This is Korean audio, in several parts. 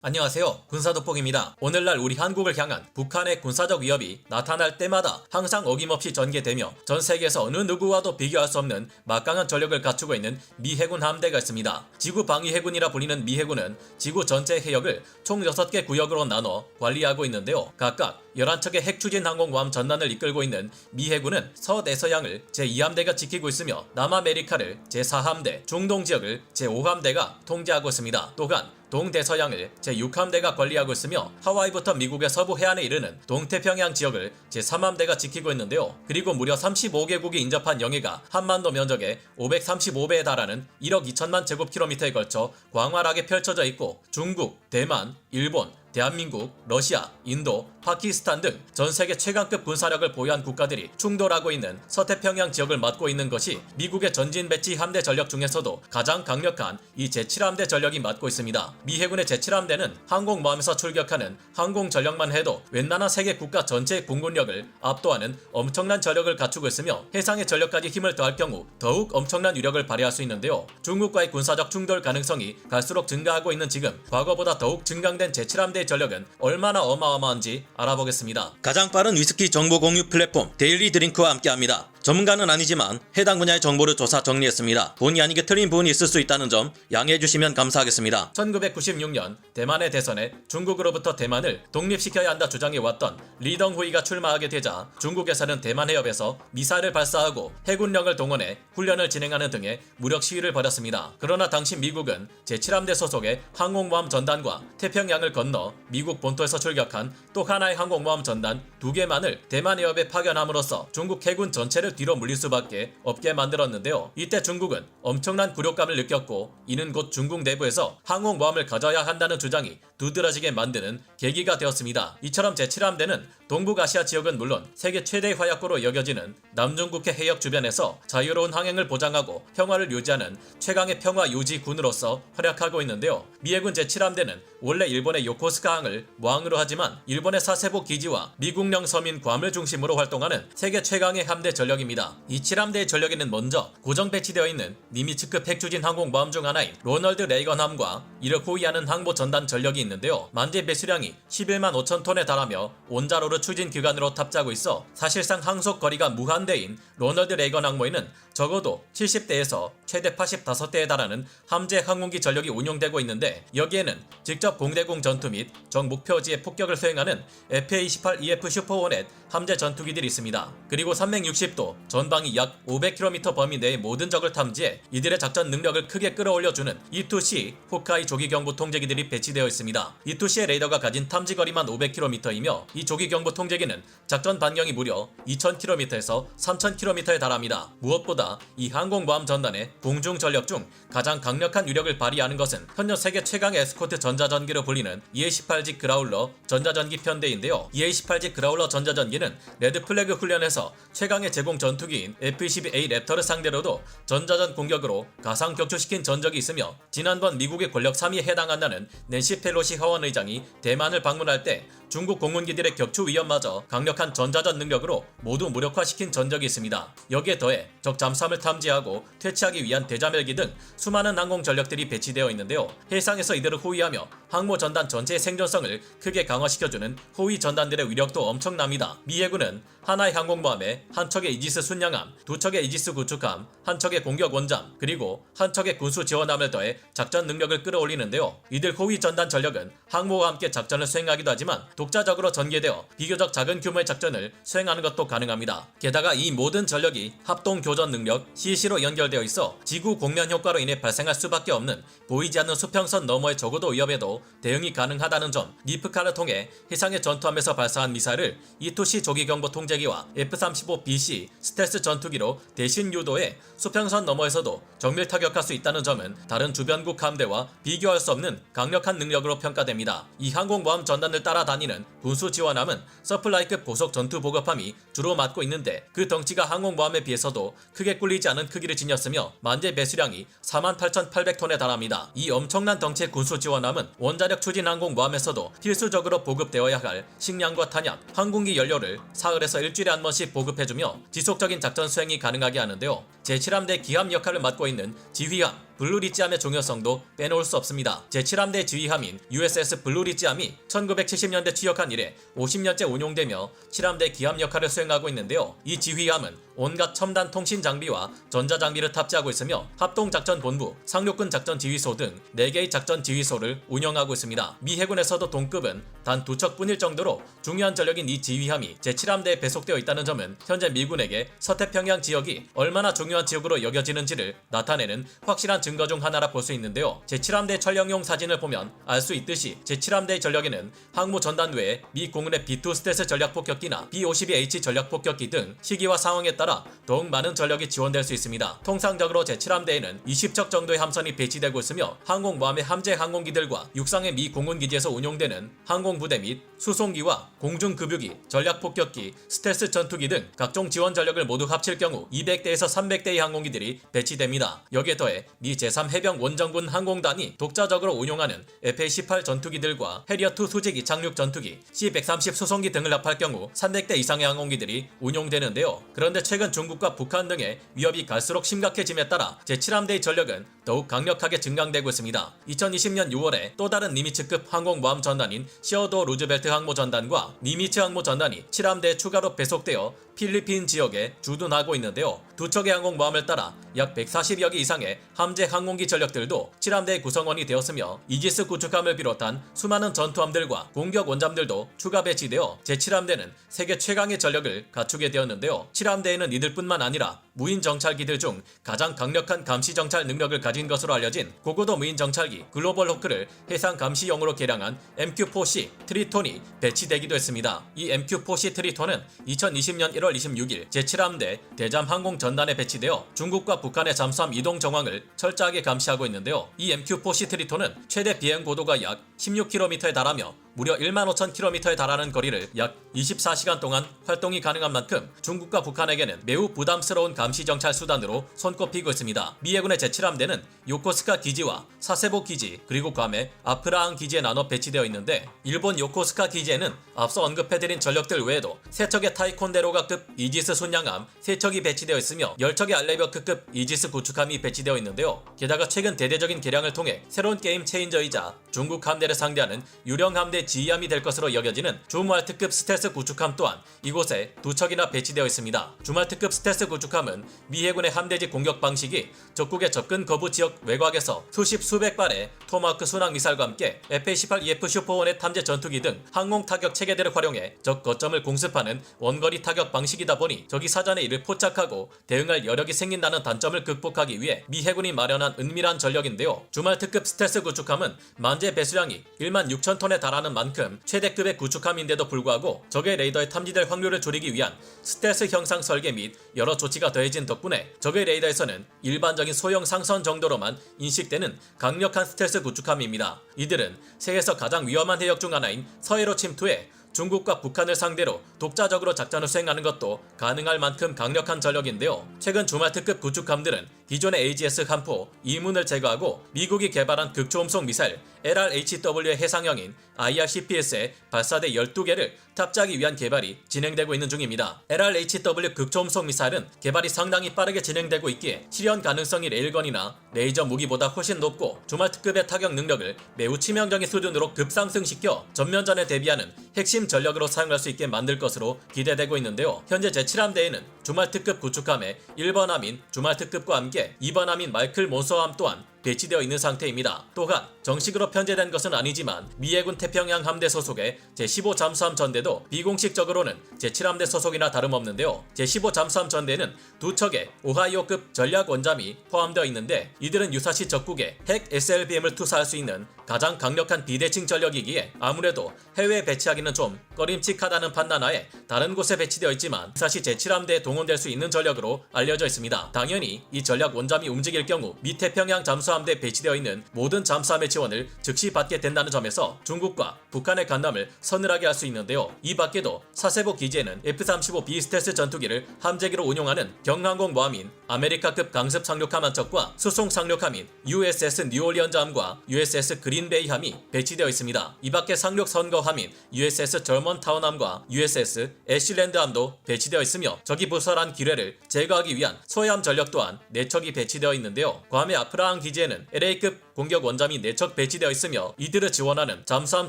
안녕하세요. 군사돋보기입니다. 오늘날 우리 한국을 향한 북한의 군사적 위협이 나타날 때마다 항상 어김없이 전개되며 전 세계에서 어느 누구와도 비교할 수 없는 막강한 전력을 갖추고 있는 미 해군 함대가 있습니다. 지구 방위 해군이라 불리는 미 해군은 지구 전체 해역을 총 6개 구역으로 나눠 관리하고 있는데요. 각각 11척의 핵추진 항공모함 전단을 이끌고 있는 미 해군은 서대서양을 제2함대가 지키고 있으며 남아메리카를 제4함대, 중동 지역을 제5함대가 통제하고 있습니다. 또한 동대서양을 제6함대가 관리하고 있으며 하와이부터 미국의 서부 해안에 이르는 동태평양 지역을 제3함대가 지키고 있는데요. 그리고 무려 35개국이 인접한 영해가 한반도 면적의 535배에 달하는 1억 2천만 제곱킬로미터에 걸쳐 광활하게 펼쳐져 있고 중국, 대만, 일본, 대한민국, 러시아, 인도, 파키스탄 등 전세계 최강급 군사력을 보유한 국가들이 충돌하고 있는 서태평양 지역을 맡고 있는 것이 미국의 전진 배치 함대 전력 중에서도 가장 강력한 이 제7함대 전력이 맡고 있습니다. 미 해군의 제7함대는 항공모함에서 출격하는 항공 전력만 해도 웬만한 세계 국가 전체의 공군력을 압도하는 엄청난 전력을 갖추고 있으며 해상의 전력까지 힘을 더할 경우 더욱 엄청난 위력을 발휘할 수 있는데요. 중국과의 군사적 충돌 가능성이 갈수록 증가하고 있는 지금 과거보다 더욱 증강된 제7함대 전력은 얼마나 어마어마한지 알아보겠습니다. 가장 빠른 위스키 정보 공유 플랫폼 데일리 드링크와 함께합니다. 전문가는 아니지만 해당 분야의 정보를 조사 정리했습니다. 본의 아니게 틀린 부분이 있을 수 있다는 점 양해해 주시면 감사하겠습니다. 1996년 대만의 대선에 중국으로부터 대만을 독립시켜야 한다 주장해왔던 리덩후이가 출마하게 되자 중국에서는 대만 해협에서 미사일을 발사하고 해군력을 동원해 훈련을 진행하는 등의 무력 시위를 벌였습니다. 그러나 당시 미국은 제7함대 소속의 항공모함 전단과 태평양을 건너 미국 본토에서 출격한 또 하나의 항공모함 전단 2개만을 대만 해협에 파견함으로써 중국 해군 전체를 뒤로 물릴 수밖에 없게 만들었는데요. 이때 중국은 엄청난 굴욕감을 느꼈고 이는 곧 중국 내부에서 항공모함을 가져야 한다는 주장이 두드러지게 만드는 계기가 되었습니다. 이처럼 제7함대는 동북아시아 지역은 물론 세계 최대의 화약고로 여겨지는 남중국해 해역 주변에서 자유로운 항행을 보장하고 평화를 유지하는 최강의 평화 유지군으로서 활약하고 있는데요. 미 해군 제7함대는 원래 일본의 요코스카항을 모항으로 하지만 일본의 사세보 기지와 미국령 서민 괌을 중심으로 활동하는 세계 최강의 함대 전력입니다. 이 7함대의 전력에는 먼저 고정 배치되어 있는 니미츠급 핵추진 항공모함 중 하나인 로널드 레이건함과 이를 호위하는 항모 전단 전력이 있는데요. 만재 배수량이 11만 5천 톤에 달하며 온자로르 추진 기관으로 탑재하고 있어 사실상 항속 거리가 무한대인 로널드 레이건 항모에는 적어도 70대에서 최대 85대에 달하는 함재 항공기 전력이 운용되고 있는데 여기에는 직접 공대공 전투 및 적 목표지에 폭격을 수행하는 FA-28EF 슈퍼호넷 함재 전투기들이 있습니다. 그리고 360도 전방위 약 500km 범위 내의 모든 적을 탐지해 이들의 작전 능력을 크게 끌어올려주는 E2C 호카이 조기경보 통제기들이 배치되어 있습니다. E2C의 레이더가 가진 탐지거리만 500km이며 이 조기경보 통제기는 작전 반경이 무려 2000km에서 3000km에 달합니다. 무엇보다 이 항공모함 전단의 공중 전력 중 가장 강력한 위력을 발휘하는 것은 현재 세계 최강의 에스코트 전자전기로 불리는 EA-18G 그라울러 전자전기 편대인데요. EA-18G 그라울러 전자전기는 레드 플래그 훈련에서 최강의 제공 전투기인 F-22A 랩터를 상대로도 전자전 공격으로 가상 격추시킨 전적이 있으며 지난번 미국의 권력 3위에 해당한다는 낸시 펠로시 하원 의장이 대만을 방문할 때 중국 공군기들의 격추 위협마저 강력한 전자전 능력으로 모두 무력화시킨 전적이 있습니다. 여기에 더해 적 잠수함을 탐지하고 퇴치하기 위한 대자멸기 등 수많은 항공 전력들이 배치되어 있는데요. 해상에서 이들을 호위하며 항모 전단 전체의 생존성을 크게 강화시켜주는 호위 전단들의 위력도 엄청납니다. 미 해군은 하나의 항공모함에 한 척의 이지스 순양함, 2척의 이지스 구축함, 한 척의 공격 원잠, 그리고 한 척의 군수 지원함을 더해 작전 능력을 끌어올리는데요. 이들 호위 전단 전력은 항모와 함께 작전을 수행하기도 하지만 독자적으로 전개되어 비교적 작은 규모의 작전을 수행하는 것도 가능합니다. 게다가 이 모든 전력이 합동 교전 능력 CC로 연결되어 있어 지구 공면 효과로 인해 발생할 수밖에 없는 보이지 않는 수평선 너머의 적어도 위협에도 대응이 가능하다는 점, 니프카를 통해 해상의 전투함에서 발사한 미사일을 E2C 조기경보 통제기와 F-35BC 스텔스 전투기로 대신 유도해 수평선 너머에서도 정밀 타격할 수 있다는 점은 다른 주변국 함대와 비교할 수 없는 강력한 능력으로 평가됩니다. 이 항공모함 전단을 따라다니는 군수 지원함은 서플라이급 고속 전투 보급함이 주로 맡고 있는데 그 덩치가 항공모함에 비해서도 크게 꿀리지 않은 크기를 지녔으며 만재 배수량이 48,800톤에 달합니다. 이 엄청난 덩치의 군수 지원함은 원자력 추진 항공모함에서도 필수적으로 보급되어야 할 식량과 탄약, 항공기 연료를 사흘에서 일주일에 한 번씩 보급해주며 지속적인 작전 수행이 가능하게 하는데요. 제7함대 기함 역할을 맡고 있는 지휘함 블루리지함의 중요성도 빼놓을 수 없습니다. 제7함대 지휘함인 USS 블루리지함이 1970년대 취역한 이래 50년째 운용되며 7함대 기함 역할을 수행하고 있는데요. 이 지휘함은 온갖 첨단 통신 장비와 전자 장비를 탑재하고 있으며 합동작전본부, 상륙군 작전지휘소 등 4개의 작전지휘소를 운영하고 있습니다. 미 해군에서도 동급은 단 2척뿐일 정도로 중요한 전력인 이 지휘함이 제7함대에 배속되어 있다는 점은 현재 미군에게 서태평양 지역이 얼마나 중요한 지역으로 여겨지는지를 나타내는 확실한 증거 중 하나라 볼 수 있는데요. 제7함대 촬영용 사진을 보면 알 수 있듯이 제7함대의 전력에는 항모 전단 외에 미 공군의 B2 스텔스 전략폭격기나 B-52H 전략폭격기 등 시기와 상황에 따라 더욱 많은 전력이 지원될 수 있습니다. 통상적으로 제7함대에는 20척 정도의 함선이 배치되고 있으며 항공모함의 함재 항공기들과 육상의 미 공군기지에서 운용되는 항공부대 및 수송기와 공중급유기, 전략폭격기, 스텔스 전투기 등 각종 지원 전력을 모두 합칠 경우 200대에서 300대의 항공기들이 배치됩니다. 여기에 더해 미 제3해병 원정군 항공단이 독자적으로 운용하는 FA-18 전투기들과 해리어2 수직 이착륙 전투기, C-130 수송기 등을 합할 경우 300대 이상의 항공기들이 운용되는데요. 그런데 최근 중국과 북한 등의 위협이 갈수록 심각해짐에 따라 제7함대의 전력은 더욱 강력하게 증강되고 있습니다. 2020년 6월에 또 다른 니미츠급 항공모함 전단인 시어도어 루즈벨트 항모 전단과 니미츠 항모 전단이 7함대에 추가로 배속되어 필리핀 지역에 주둔하고 있는데요. 두 척의 항공모함을 따라 약 140여 개 이상의 함재 항공기 전력들도 7함대의 구성원이 되었으며 이지스 구축함을 비롯한 수많은 전투함들과 공격 원잠들도 추가 배치되어 제7함대는 세계 최강의 전력을 갖추게 되었는데요. 7함대에는 이들뿐만 아니라 무인 정찰기들 중 가장 강력한 감시 정찰 능력을 가진 것으로 알려진 고고도 무인 정찰기 글로벌 호크를 해상 감시용으로 개량한 MQ-4C 트리톤이 배치되기도 했습니다. 이 MQ-4C 트리톤은 2020년 1월 26일 제7함대 대잠 항공 전단에 배치되어 중국과 북한의 잠수함 이동 정황을 철저하게 감시하고 있는데요. 이 MQ-4C 트리톤은 최대 비행 고도가 약 16km에 달하며 무려 15,000km에 달하는 거리를 약 24시간 동안 활동이 가능한 만큼 중국과 북한에게는 매우 부담스러운 감시 정찰 수단으로 손꼽히고 있습니다. 미 해군의 제7함대는 요코스카 기지와 사세보 기지 그리고 괌의 아프라항 기지에 나눠 배치되어 있는데 일본 요코스카 기지에는 앞서 언급해드린 전력들 외에도 3척의 타이콘데로가급 이지스 순양함 3척이 배치되어 있으며 10척의 알레버크급 이지스 구축함이 배치되어 있는데요. 게다가 최근 대대적인 개량을 통해 새로운 게임 체인저이자 중국 함대를 상대하는 유령 함대 지휘함이 될 것으로 여겨지는 주말트급 스텔스 구축함 또한 이곳에 2척이나 배치되어 있습니다. 주말트급 스텔스 구축함은 미 해군의 함대지 공격 방식이 적국의 접근 거부 지역 외곽에서 수십 수백 발의 토마호크 순항 미사일과 함께 FA-18EF 슈퍼호넷 탐지 전투기 등 항공 타격 체계들을 활용해 적 거점을 공습하는 원거리 타격 방식이다 보니 적이 사전에 이를 포착하고 대응할 여력이 생긴다는 단점을 극복하기 위해 미 해군이 마련한 은밀한 전력인데요. 주말특급 스텔스 구축함은 만재 배수량이 16,000톤에 달하는 만큼 최대급의 구축함인데도 불구하고 적의 레이더에 탐지될 확률을 줄이기 위한 스텔스 형상 설계 및 여러 조치가 더해진 덕분에 적의 레이더에서는 일반적인 소형 상선 정도로만 인식되는 강력한 스텔스 구축함입니다. 이들은 세계에서 가장 위험한 해역 중 하나인 서해로 침투해 중국과 북한을 상대로 독자적으로 작전을 수행하는 것도 가능할 만큼 강력한 전력인데요. 최근 주말특급 구축함들은 기존의 AGS 함포 이문을 제거하고 미국이 개발한 극초음속 미사일 LRHW의 해상형인 IRCPS에 발사대 12개를 탑재하기 위한 개발이 진행되고 있는 중입니다. LRHW 극초음속 미사일은 개발이 상당히 빠르게 진행되고 있기에 실현 가능성이 레일건이나 레이저 무기보다 훨씬 높고 주말특급의 타격 능력을 매우 치명적인 수준으로 급상승시켜 전면전에 대비하는 핵심 전력으로 사용할 수 있게 만들 것으로 기대되고 있는데요. 현재 제7함대에는 주말특급 구축함의 1번 함인 주말특급과 함께 2번 함인 마이클 몬서함 또한 배치되어 있는 상태입니다. 또한 정식으로 편제된 것은 아니지만 미 해군 태평양 함대 소속의 제15 잠수함 전대도 비공식적으로는 제7함대 소속이나 다름없는데요. 제15 잠수함 전대는 2척의 오하이오급 전략 원잠이 포함되어 있는데 이들은 유사시 적국에 핵 SLBM을 투사할 수 있는 가장 강력한 비대칭 전력이기에 아무래도 해외에 배치하기는 좀 꺼림칙하다는 판단하에 다른 곳에 배치되어 있지만 유사시 제7함대에 동원될 수 있는 전력으로 알려져 있습니다. 당연히 이 전략 원잠이 움직일 경우 미 태평양 잠수함 잠수함대에 배치되어 있는 모든 잠수함의 지원을 즉시 받게 된다는 점에서 중국과 북한의 간담을 서늘하게 할 수 있는데요. 이 밖에도 사세보 기지에는 F-35B 스텔스 전투기를 함재기로 운용하는 경항공모함인 아메리카급 강습 상륙함 한 척과 수송 상륙함인 USS 뉴올리언즈함과 USS 그린베이함이 배치되어 있습니다. 이 밖에 상륙 선거함인 USS 절먼타운함과 USS 애쉬랜드함도 배치되어 있으며 적이 부설한 기뢰를 제거하기 위한 소해함 전력 또한 4척이 배치되어 있는데요. 괌의 아프라항 기지에는 LA급 공격 원잠이 4척 배치되어 있으며 이들을 지원하는 잠수함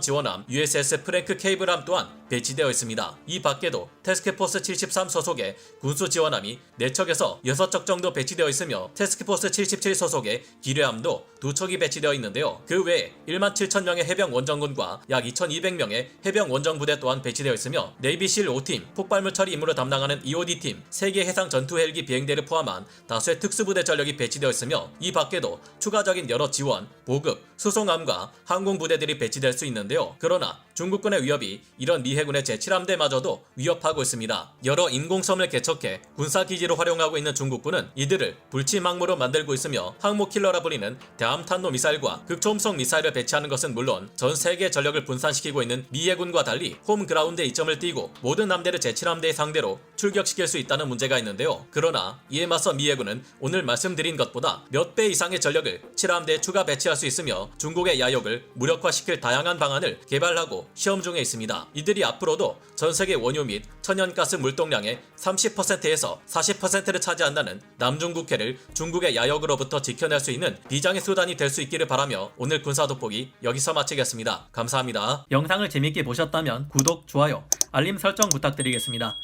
지원함 USS 프랭크 케이블함 또한 배치되어 있습니다. 이 밖에도 태스크포스 73 소속의 군수 지원함이 4척에서 6척 정도 배치되어 있으며 태스크포스 77 소속의 기뢰함도 2척이 배치되어 있는데요. 그 외에 17,000명의 해병 원정군과 약 2,200명의 해병 원정부대 또한 배치되어 있으며 네이비실 5팀, 폭발물 처리 임무를 담당하는 EOD팀, 3개 해상 전투 헬기 비행대를 포함한 다수의 특수부대 전력이 배치되어 있으며 이 밖에도 추가적인 여러 지원, 보급, 수송함과 항공부대들이 배치될 수 있는데요. 그러나 중국군의 위협이 이런 미 해군의 제7함대마저도 위협하고 있습니다. 여러 인공섬을 개척해 군사기지로 활용하고 있는 중국군은 이들을 불치망무로 만들고 있으며 항모킬러라 불리는 대함탄도 미사일과 극초음속 미사일을 배치하는 것은 물론 전 세계의 전력을 분산시키고 있는 미 해군과 달리 홈그라운드에 이점을 띄고 모든 함대를 제7함대의 상대로 출격시킬 수 있다는 문제가 있는데요. 그러나 이에 맞서 미 해군은 오늘 말씀드린 것보다 몇 배 이상의 전력을 7함대에 추가 배치할 수 있으며 중국의 야욕을 무력화시킬 다양한 방안을 개발하고 시험 중에 있습니다. 이들이 앞으로도 전세계 원유 및 천연가스 물동량의 30%에서 40%를 차지한다는 남중국해를 중국의 야욕으로부터 지켜낼 수 있는 비장의 수단이 될 수 있기를 바라며 오늘 군사 돋보기 여기서 마치겠습니다. 감사합니다. 영상을 재밌게 보셨다면 구독, 좋아요, 알림 설정 부탁드리겠습니다.